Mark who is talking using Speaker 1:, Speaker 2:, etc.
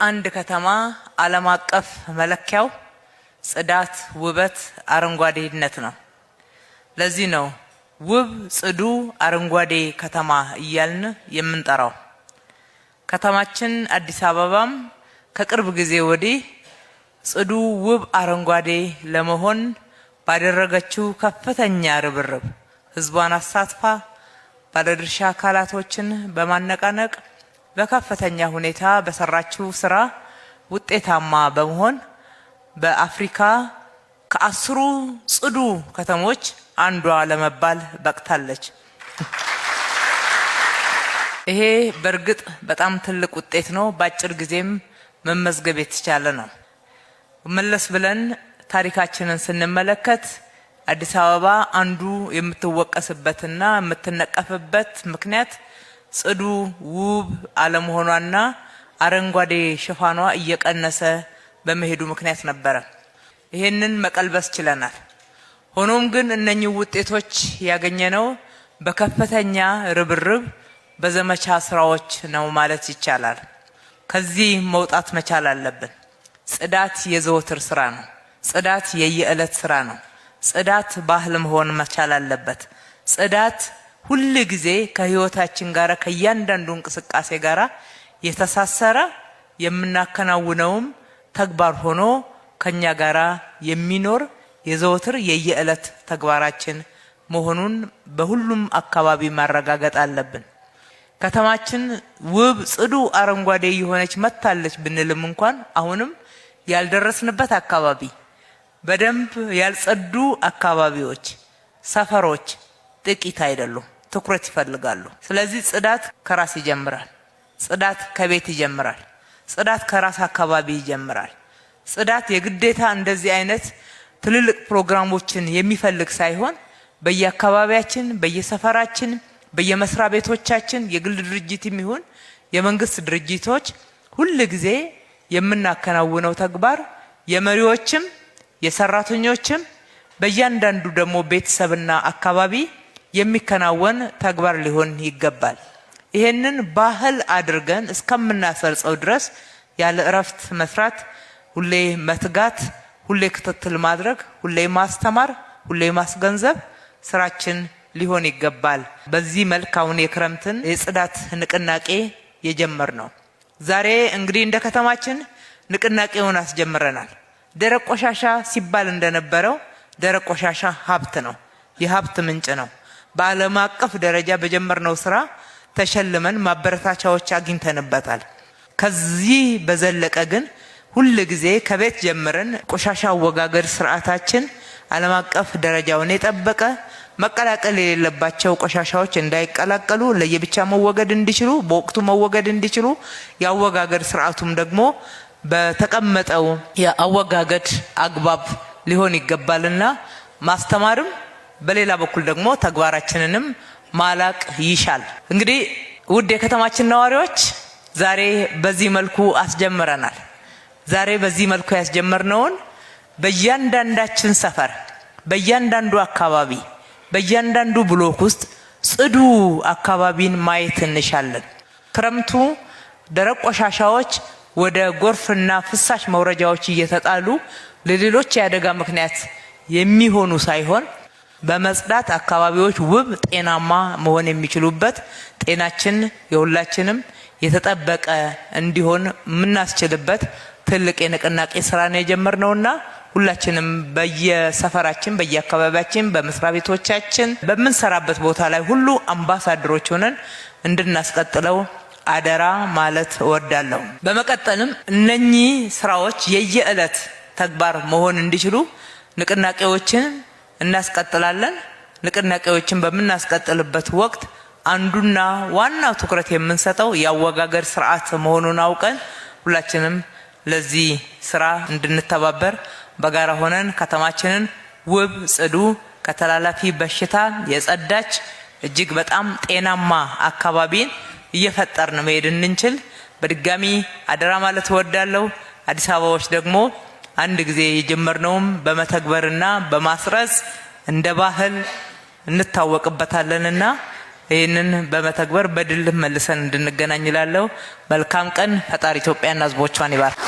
Speaker 1: የአንድ ከተማ ዓለም አቀፍ መለኪያው ጽዳት፣ ውበት፣ አረንጓዴነት ነው። ለዚህ ነው ውብ፣ ጽዱ፣ አረንጓዴ ከተማ እያልን የምንጠራው። ከተማችን አዲስ አበባም ከቅርብ ጊዜ ወዲህ ጽዱ፣ ውብ፣ አረንጓዴ ለመሆን ባደረገችው ከፍተኛ ርብርብ ህዝቧን አሳትፋ ባለድርሻ አካላቶችን በማነቃነቅ በከፍተኛ ሁኔታ በሰራችው ስራ ውጤታማ በመሆን በአፍሪካ ከ10 ጽዱ ከተሞች አንዷ ለመባል በቅታለች። ይሄ በእርግጥ በጣም ትልቅ ውጤት ነው። በአጭር ጊዜም መመዝገብ የተቻለ ነው። መለስ ብለን ታሪካችንን ስንመለከት አዲስ አበባ አንዱ የምትወቀስበትና የምትነቀፍበት ምክንያት ጽዱ፣ ውብ አለመሆኗና አረንጓዴ ሽፋኗ እየቀነሰ በመሄዱ ምክንያት ነበረ። ይሄንን መቀልበስ ችለናል። ሆኖም ግን እነኚህ ውጤቶች ያገኘነው በከፍተኛ ርብርብ በዘመቻ ስራዎች ነው ማለት ይቻላል። ከዚህ መውጣት መቻል አለብን። ጽዳት የዘወትር ስራ ነው። ጽዳት የየዕለት ስራ ነው። ጽዳት ባህል መሆን መቻል አለበት። ጽዳት ሁሉ ጊዜ ከህይወታችን ጋር ከእያንዳንዱ እንቅስቃሴ ጋር የተሳሰረ የምናከናውነውም ተግባር ሆኖ ከኛ ጋር የሚኖር የዘወትር የየዕለት ተግባራችን መሆኑን በሁሉም አካባቢ ማረጋገጥ አለብን። ከተማችን ውብ፣ ጽዱ፣ አረንጓዴ የሆነች መታለች ብንልም እንኳን አሁንም ያልደረስንበት አካባቢ፣ በደንብ ያልጸዱ አካባቢዎች፣ ሰፈሮች ጥቂት አይደሉም፣ ትኩረት ይፈልጋሉ። ስለዚህ ጽዳት ከራስ ይጀምራል። ጽዳት ከቤት ይጀምራል። ጽዳት ከራስ አካባቢ ይጀምራል። ጽዳት የግዴታ እንደዚህ አይነት ትልልቅ ፕሮግራሞችን የሚፈልግ ሳይሆን በየአካባቢያችን፣ በየሰፈራችን፣ በየመስሪያ ቤቶቻችን የግል ድርጅትም ይሁን የመንግስት ድርጅቶች ሁሉ ጊዜ የምናከናውነው ተግባር የመሪዎችም የሰራተኞችም በእያንዳንዱ ደግሞ ቤተሰብና አካባቢ የሚከናወን ተግባር ሊሆን ይገባል። ይሄንን ባህል አድርገን እስከምናሰርጸው ድረስ ያለ እረፍት መስራት፣ ሁሌ መትጋት፣ ሁሌ ክትትል ማድረግ፣ ሁሌ ማስተማር፣ ሁሌ ማስገንዘብ ስራችን ሊሆን ይገባል። በዚህ መልክ አሁን የክረምትን የጽዳት ንቅናቄ የጀመር ነው። ዛሬ እንግዲህ እንደ ከተማችን ንቅናቄውን አስጀምረናል። ደረቅ ቆሻሻ ሲባል እንደነበረው ደረቅ ቆሻሻ ሀብት ነው፣ የሀብት ምንጭ ነው። በዓለም አቀፍ ደረጃ በጀመርነው ስራ ተሸልመን ማበረታቻዎች አግኝተንበታል። ከዚህ በዘለቀ ግን ሁሉ ጊዜ ከቤት ጀምረን ቆሻሻ አወጋገድ ስርዓታችን ዓለም አቀፍ ደረጃውን የጠበቀ መቀላቀል የሌለባቸው ቆሻሻዎች እንዳይቀላቀሉ ለየብቻ መወገድ እንዲችሉ በወቅቱ መወገድ እንዲችሉ የአወጋገድ ስርዓቱም ደግሞ በተቀመጠው የአወጋገድ አግባብ ሊሆን ይገባልና ማስተማርም በሌላ በኩል ደግሞ ተግባራችንንም ማላቅ ይሻል። እንግዲህ ውድ የከተማችን ነዋሪዎች ዛሬ በዚህ መልኩ አስጀምረናል። ዛሬ በዚህ መልኩ ያስጀመርነውን በእያንዳንዳችን ሰፈር፣ በእያንዳንዱ አካባቢ፣ በእያንዳንዱ ብሎክ ውስጥ ጽዱ አካባቢን ማየት እንሻለን። ክረምቱ ደረቅ ቆሻሻዎች ወደ ጎርፍና ፍሳሽ መውረጃዎች እየተጣሉ ለሌሎች የአደጋ ምክንያት የሚሆኑ ሳይሆን በመጽዳት አካባቢዎች ውብ፣ ጤናማ መሆን የሚችሉበት ጤናችን የሁላችንም የተጠበቀ እንዲሆን የምናስችልበት ትልቅ የንቅናቄ ስራ ነው የጀመርነውና ሁላችንም በየሰፈራችን፣ በየአካባቢያችን፣ በመስሪያ ቤቶቻችን፣ በምንሰራበት ቦታ ላይ ሁሉ አምባሳደሮች ሆነን እንድናስቀጥለው አደራ ማለት እወዳለሁ። በመቀጠልም እነኚህ ስራዎች የየዕለት ተግባር መሆን እንዲችሉ ንቅናቄዎችን እናስቀጥላለን። ንቅናቄዎችን በምናስቀጥልበት ወቅት አንዱና ዋናው ትኩረት የምንሰጠው የአወጋገድ ስርዓት መሆኑን አውቀን ሁላችንም ለዚህ ስራ እንድንተባበር በጋራ ሆነን ከተማችንን ውብ፣ ጽዱ፣ ከተላላፊ በሽታ የጸዳች እጅግ በጣም ጤናማ አካባቢን እየፈጠርን መሄድ እንችል በድጋሚ አደራ ማለት እወዳለሁ። አዲስ አበባዎች ደግሞ አንድ ጊዜ የጀመርነውም በመተግበርና በማስረጽ እንደ ባህል እንታወቅበታለንና ይህንን በመተግበር በድል መልሰን እንድንገናኝ እላለሁ። መልካም ቀን። ፈጣሪ ኢትዮጵያና ሕዝቦቿን ይባርክ።